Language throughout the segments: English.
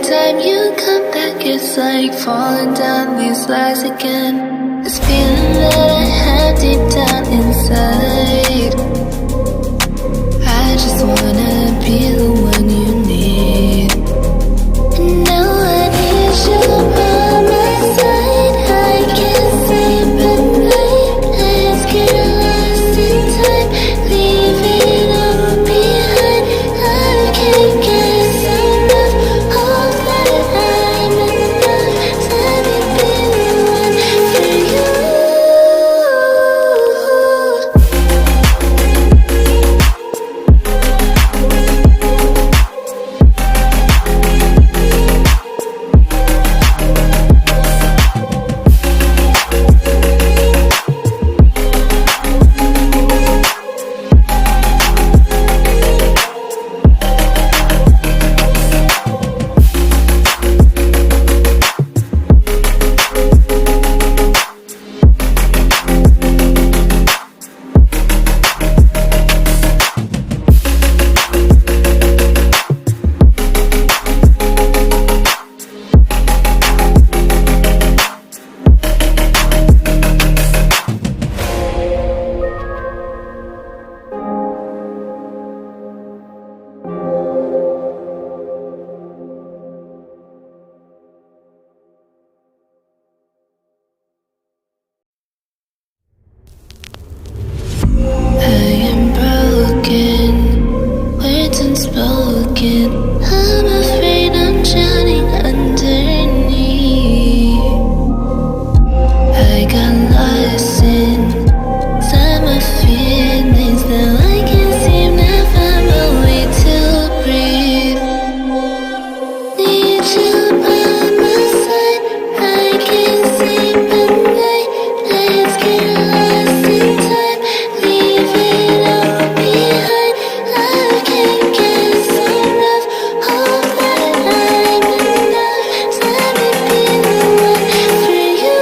time you come back, it's like falling down these lies again. This feeling that I have deep down inside, I just wanna be the one you need. And now I need you by my side. I can't sleep at night. Let's get lost in time, leave it all behind. I can't get enough of that I'm enough. Let me be the one for you. I'm afraid I'm drowning underneath. I got lost inside my feelings. Now I can't seem to find my way to breathe. Need you by my side. I can't sleep at night. Let's get lost in time, leave it all behind. I can't get enough of that I'm enough. Let me be the one for you.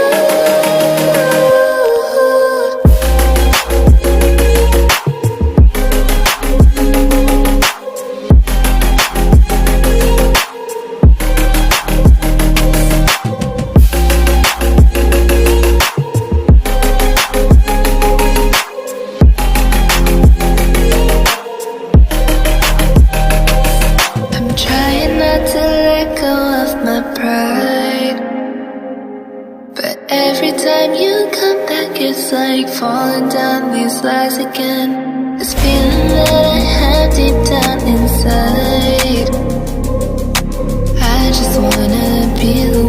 I'm trying not to let go of my pride, but every time you come back, it's like falling down these lies again. This feeling that I have deep down inside, I just wanna be the